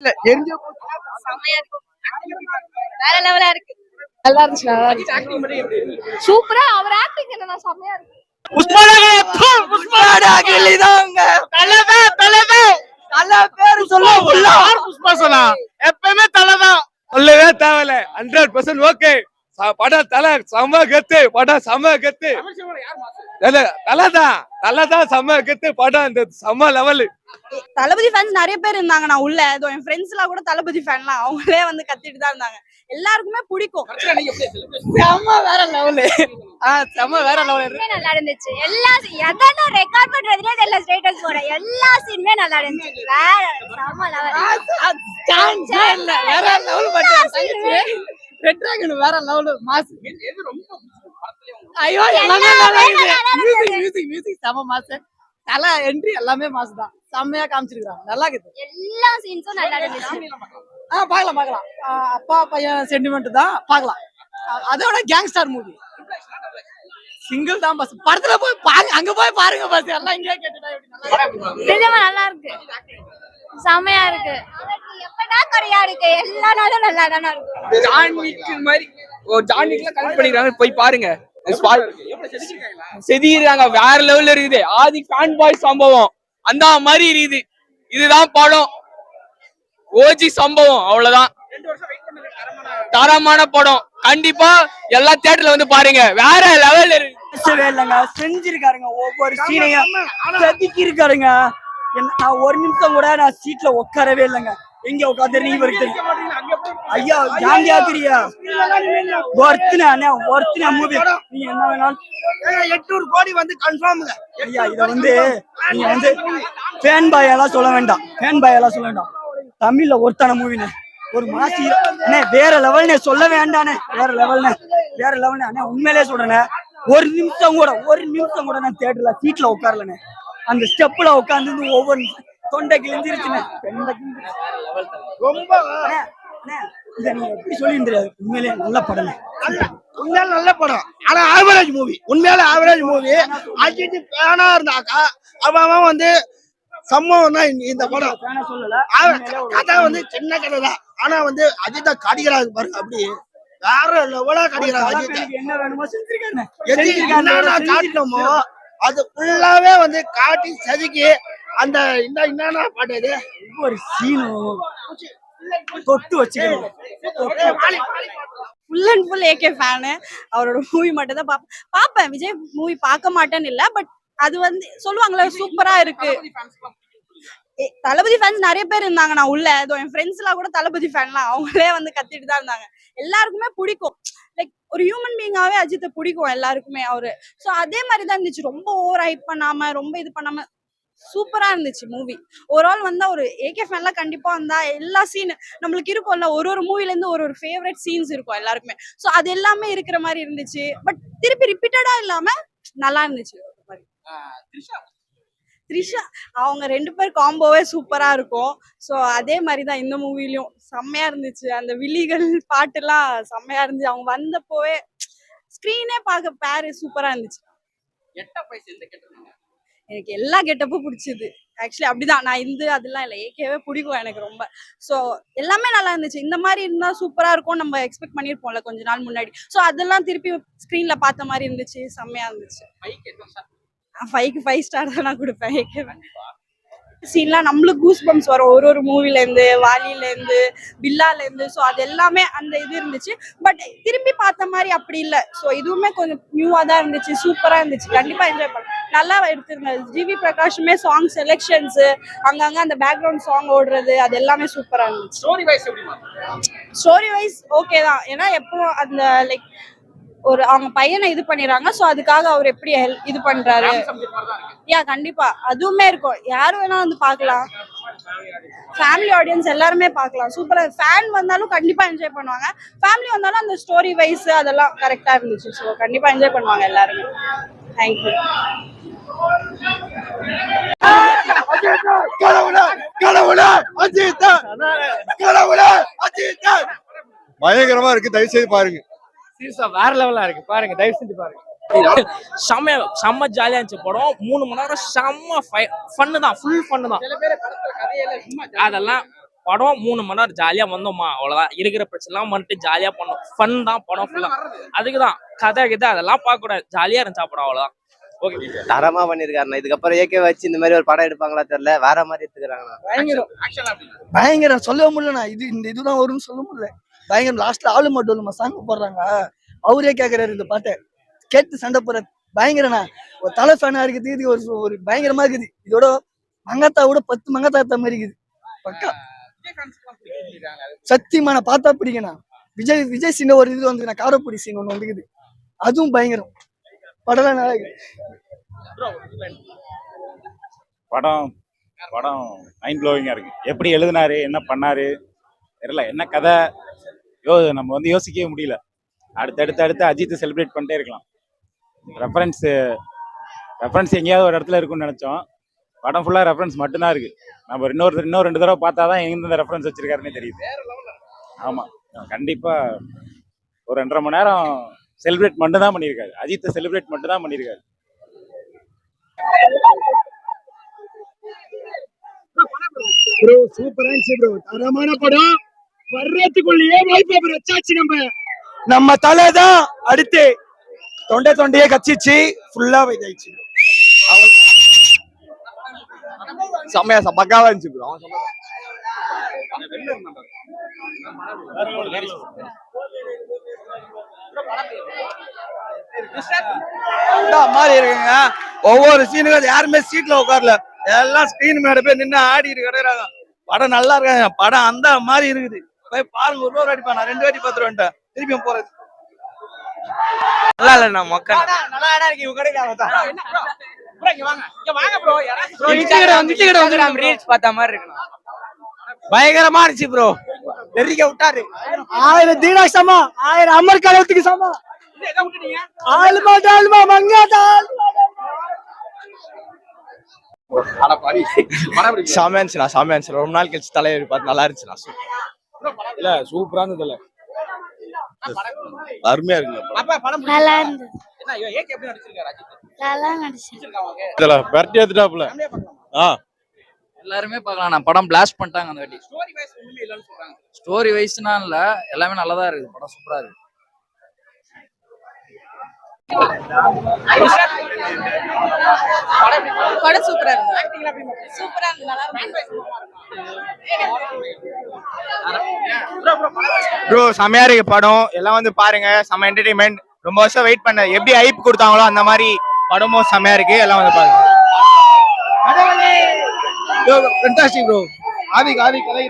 லாஸ்ட்ல எரிஞ்ச செமையா இருக்கு. வேற லெவலா இருக்கு. நல்லா இருந்துச்சு, நல்லா இருந்துச்சு. சூப்பரா அவர் ஆக்டிங் என்ன செமையா இருக்கு. எப்பவுமே தலைதான் சொல்லவே தேவையில்ல. 100% ஓகே. படம் தலை செம கத்து. படம் செம கத்து. தலைதான் செம கத்து. படம் இந்த செம லெவலு. தளபதி ஃபேன்ஸ் நிறைய பேர் இருந்தாங்க. நான் உள்ள என் ஃப்ரெண்ட்ஸ் எல்லாம் கூட தளபதி ஃபேன்லாம் அவங்களே வந்து கத்திட்டு தான் இருந்தாங்க. எல்லாருக்குமே பிடிக்கும். செம வேற லெவலு. செம வேற லெவலு. நல்லா இருந்துச்சு. எல்லா எதனா ரெக்கார்ட் பண்றதுல எல்லா ஸ்டேட்டஸ் போற எல்லா சீனுமே நல்லா இருந்துச்சு. வேற செம லெவல். சான்ஸே இல்ல. வேற லெவல் பண்றாங்க. ரெட் டிராகன் வேற லெவல் மாஸ். ஐயோ எல்லாமே நல்லா இருக்கு. மியூசிக் செம மாஸ். தல என்ட்ரி எல்லாமே மாஸ் தான். செம்மையா காமிச்சிருக்காங்க. நல்லா இருக்கு. எல்லா சீன்ஸும் நல்லா இருந்துச்சு. பார்க்கலாம். அப்பா பையன் சென்டிமெண்ட் தான் பார்க்கலாம். அதோட கேங்ஸ்டர் மூவி சிங்கிள் தான் பஸ். படத்துல போய் பாருங்க, அங்க போய் பாருங்க பஸ். எல்லாம் இங்கே கேட்டுட்டா நிஜமா நல்லா இருக்கு. செமையா இருக்கு. எப்படா கரையா இருக்கு. எல்லா நாளும் நல்லா தானே இருக்கு. ஜான்விக் மாதிரி ஜான்விக்ல கனெக்ட் பண்ணிக்கிறாங்க, போய் பாருங்க. செதிறாங்க, வேற லெவல்ல இருக்குது. ஆதி ஃபேன் பாய் சம்பவம் அந்த மாதிரி இருக்குது. இதுதான் படம். ஓஜி சம்பவம் அவ்வளவுதான். தரமான படம். கண்டிப்பா எல்லா தியேட்டர்ல வந்து பாருங்க. வேற லெவல் இல்லைங்க. செஞ்சிருக்காருங்க. ஒவ்வொரு சீனையும் செதுக்கி இருக்காருங்க. நான் ஒரு நிமிஷம் கூட நான் சீட்ல உட்காரவே இல்லைங்க. எங்க உட்காந்து இவருக்கு தெரியும். ஐயா ஜாங்க ஆக்குறியா ஒருத்தன மூவி நீ என்ன வேணாலும் 800 கோடி வந்து கன்ஃபார்ம். ஐயா இத வந்து நீங்க வந்து ஃபேன் பாய் எல்லாம் சொல்ல வேண்டாம். தமிழ்ல ஒருத்தான மூவினே ஒரு மாசி வேற லெவல்னே சொல்ல வேண்டானே. வேற லெவல்னே உண்மையிலே சொல்றேனே. ஒரு நிமிஷம் கூட நான் தியேட்டர்ல சீட்ல உட்காரலனே. அந்த ஸ்டெப்ல உட்கார்ந்து ஒவ்வொரு தொண்டை கிழிஞ்சிருச்சுனே. ரொம்ப இத நீங்க எப்படி சொல்லிட்டு தெரியாது. உண்மையிலே நல்ல படம். உண்மையில நல்ல படம். ஆனா ஆவரேஜ் மூவி. உண்மையில ஆவரேஜ் மூவி. அஜித் பேனா இருந்தாக்கா அவன் வந்து சம்பவம் தான் இந்த படம். கதை வந்து சின்ன கதை தான். ஆனா வந்து அஜித்தா காட்டிக்கிறாங்க பாருங்க. அப்படி வேற லெவலா காட்டிக்கிறாங்க. அஜித் என்ன வேணுமோ செஞ்சிருக்கானே. என்னென்ன காட்டணுமோ அது ஃபுல்லாவே வந்து காட்டி செதுக்கி அந்த என்னன்னா பாட்டு ஒரு சீனும் தொட்டு வச்சுக்கணும். Full and full AK fan. அவரோட மூவி மட்டும் தான் பாப்பேன். விஜய் மூவி பார்க்க மாட்டேன்னு இல்ல. பட் அது வந்து சொல்லுவாங்களே சூப்பரா இருக்கு. தளபதி ஃபேன்ஸ் நிறைய பேர் இருந்தாங்க. நான் உள்ள என் ஃப்ரெண்ட்ஸ் எல்லாம் கூட தளபதி ஃபேன்லாம் அவங்களே வந்து கத்திட்டு தான் இருந்தாங்க. எல்லாருக்குமே பிடிக்கும். லைக் ஒரு ஹியூமன் பீயிங்காவே அஜித்தை பிடிக்கும் எல்லாருக்குமே அவரு. ஸோ அதே மாதிரி தான் இருந்துச்சு. ரொம்ப ஓவர் ஹைப் பண்ணாம ரொம்ப இது பண்ணாம சூப்பரா இருந்துச்சு மூவி. ஓவரால் வந்தா ஒரு ஏகே ஃபேன்லாம் கண்டிப்பா வந்தா எல்லா சீன் நம்மளுக்கு இருக்கும்ல. ஒரு மூவில இருந்து ஒரு ஃபேவரட் சீன்ஸ் இருக்கும் எல்லாருக்குமே. ஸோ அது எல்லாமே இருக்கிற மாதிரி இருந்துச்சு. பட் திருப்பி ரிப்பீட்டடா இல்லாம நல்லா இருந்துச்சு. த்ரிஷா அவங்க 2 பேர் காம்போவே சூப்பரா இருக்கும். ஸோ அதே மாதிரிதான் இந்த மூவிலையும் செம்மையா இருந்துச்சு. அந்த விழிகள் பாட்டுலாம் செம்மையா இருந்துச்சு. அவங்க வந்தப்போவே ஸ்கிரீனே பார்க்க பேரு சூப்பரா இருந்துச்சு. எனக்கு எல்லா கெட்டப்பும் பிடிச்சது. ஆக்சுவலி அப்படிதான். நான் அதெல்லாம் இல்லை, ஏகேவே பிடிக்கும் எனக்கு ரொம்ப. ஸோ எல்லாமே நல்லா இருந்துச்சு. இந்த மாதிரி இருந்தா சூப்பரா இருக்கும் நம்ம எக்ஸ்பெக்ட் பண்ணிருப்போம்ல கொஞ்ச நாள் முன்னாடி. ஸோ அதெல்லாம் திருப்பி ஸ்கிரீன்ல பார்த்த மாதிரி இருந்துச்சு. செம்மையா இருந்துச்சு. 5க்கு 5 ஸ்டார் தான் நான் கொடுப்பேன். சீன்லாம் நம்மளுக்கு கூஸ் பம்ப்ஸ் வரும். ஒரு மூவில இருந்து, வாலியில இருந்து, பில்லால இருந்து. ஸோ அது எல்லாமே அந்த இது இருந்துச்சு. பட் திரும்பி பார்த்த மாதிரி அப்படி இல்லை. ஸோ இதுவுமே கொஞ்சம் நியூவா தான் இருந்துச்சு. சூப்பரா இருந்துச்சு. கண்டிப்பா என்ஜாய் பண்ண நல்லா எடுத்திருந்தது. ஜிவி பிரகாஷுமே சாங் செலெக்ஷன்ஸ் அங்கங்க அந்த பேக்ரவுண்ட் சாங் ஓடுறது அது எல்லாமே சூப்பரா இருந்துச்சு. ஸ்டோரி வைஸ் ஓகே தான். ஏன்னா எப்போ அந்த லைக் ஒரு அவங்க பையனை இது பண்ணிடுறாங்க. ஸோ அதுக்காக அவர் எப்படி இது பண்றாரு. கண்டிப்பா அதுவுமே இருக்கும். யாரும் வேணா வந்து பார்க்கலாம். ஃபேமிலி ஆடியன்ஸ் எல்லாருமே பார்க்கலாம். சூப்பரா ஃபேன் வந்தாலும் கண்டிப்பா என்ஜாய் பண்ணுவாங்க. ஃபேமிலி வந்தாலும் அந்த ஸ்டோரி வைஸ் அதெல்லாம் கரெக்டா இருந்துச்சு. ஸோ கண்டிப்பா என்ஜாய் பண்ணுவாங்க எல்லாருமே. தேங்க்யூ. பயங்கரமா இருக்கு. தயவு செய்து பாருங்க. வேற லெவலா இருக்கு. பாருங்க, தயவு செஞ்சு பாருங்க. செம்ம ஜாலியா இருந்துச்சு படம். 3 மணி நேரம் செம்ம ஃபன்னு தான். ஃபுல் ஃபன்னு தான். அதெல்லாம் படம் 3 மணி நேரம் ஜாலியா வந்தோமா அவ்வளவுதான். இருக்கிற பிரச்சனைலாம் வந்துட்டு ஜாலியா பண்ணோம். ஃபன் தான் படம் ஃபுல்லா. அதுக்குதான் கதை அதெல்லாம் பார்க்க கூடாது. ஜாலியா இருந்துச்சா படம் அவ்வளவுதான். ஓகே, தரமா பண்ணிருக்காருண்ணா. இதுக்கப்புறம் ஏகே வச்சு இந்த மாதிரி ஒரு படம் எடுப்பாங்களா தெரியல, வேற மாதிரி எடுத்துக்கிறாங்கண்ணா. பயங்கரம் சொல்லவே முடியலண்ணா. இதுதான் வரும்னு சொல்ல முடியல. பயங்கரம். லாஸ்ட்ல ஆளு மட்டும் சாங் போடுறாங்க, அவரே கேக்குறாரு இந்த பாட்டை கேட்டு சண்டை போற. பயங்கரண்ணா. ஒரு தலை ஃபேனா இருக்குது. இது ஒரு பயங்கரமா இருக்குது. இதோட மங்காத்தா கூட 10 மங்காத்தா மாதிரி இருக்குது. பக்கா சத்தியமான பார்த்தா பிடிக்கண்ணா. விஜய் சீன் ஒரு இது வந்து காரப்பொடி சீன் ஒண்ணு வந்துக்குது, அதுவும் பயங்கரம். படம் படம் படம் மைண்ட் ப்ளோவிங்கா இருக்கு. எப்படி எழுதினாரு, என்ன பண்ணாரு தெரியல, என்ன கதை நம்ம வந்து யோசிக்கவே முடியல. அடுத்து அஜித் செலிப்ரேட் பண்ணிட்டே இருக்கலாம். ரெஃபரன்ஸ் எங்கேயாவது ஒரு இடத்துல இருக்கும்னு நினைச்சோம். படம் ஃபுல்லா ரெஃபரன்ஸ் மட்டும்தான் இருக்கு. நம்ம இன்னும் 2 தடவை பார்த்தாதான் எந்தெந்த ரெஃபரன்ஸ் வச்சிருக்காருன்னே தெரியுது. ஆமா, கண்டிப்பா ஒரு 2.5 மணி நேரம் செலிப்ரேட் மட்டும் தான் பண்ணியிருக்காரு. அஜித்தை செலிப்ரேட் மட்டும் தான் பண்ணியிருக்காரு. ப்ரோ சூப்பரா இருந்துச்சு ப்ரோ. தரமான படம். வர்றதுக்குள்ளேயே வாய்ப்பு வச்சாச்சு. நம்ம தலைதான் அடுத்து தொண்டையே கச்சிச்சு ஃபுல்லா இதாயிடுச்சு. செம்மையா பக்காவா இருந்துச்சு ப்ரோ. மாதிரி இருக்குங்க. ஒவ்வொரு சீனுக்கும் யாருமே சீட்ல உட்காரல, எல்லாம் ஸ்கிரீன் மேல போய் நின்று ஆடிட்டு கிடக்குறாங்க. படம் நல்லா இருக்காங்க. படம் அந்த மாதிரி இருக்குது. போய் பாருங்க. ஒரு வாட்டி நான் 2 வாட்டி பார்த்துருவேன். திருப்பியும் போறது நல்லா இல்ல மக்கள் நல்லா இருக்கு. இவங்க ரீல்ஸ் பார்த்த மாதிரி இருக்கு. பயங்கரமா இருந்துச்சு ப்ரோ. தெரிவிக்க விட்டாரு. 1000 தீனா சமா, 1000 அமர் கலத்துக்கு சமா. ஆல்மா மங்காதா. சாமியா இருந்துச்சு. ரொம்ப நாள் கழிச்சு தலைவர் பார்த்து நல்லா இருந்துச்சுண்ணா. இல்ல சூப்பரா இருந்ததுல, அருமையா இருக்குங்க. நல்லா இருந்தது. இதுல பர்ட்டி எடுத்துட்டாப்ல. எல்லாருமே பார்க்கலாம். படம் பிளாஸ்ட் பண்ணிட்டாங்க அந்த வாட்டி. ஸ்டோரி வைஸ்னா இல்ல, எல்லாமே நல்லதா இருக்கு. படம் சூப்பரா இருக்கு. படம் சூப்பரா இருக்கு. சூப்பரா இருக்கு. நல்லா இருக்கு ப்ரோ. செமையா இருக்கு படம். எல்லாம் வந்து பாருங்க. செம என்டர்டைன்மெண்ட். ரொம்ப வருஷம் வெயிட் பண்ண. எப்படி ஹைப் கொடுத்தாங்களோ அந்த மாதிரி படமும் செமையா இருக்கு. எல்லாம் வந்து பாருங்க. Fantastic bro. ஆதி கலை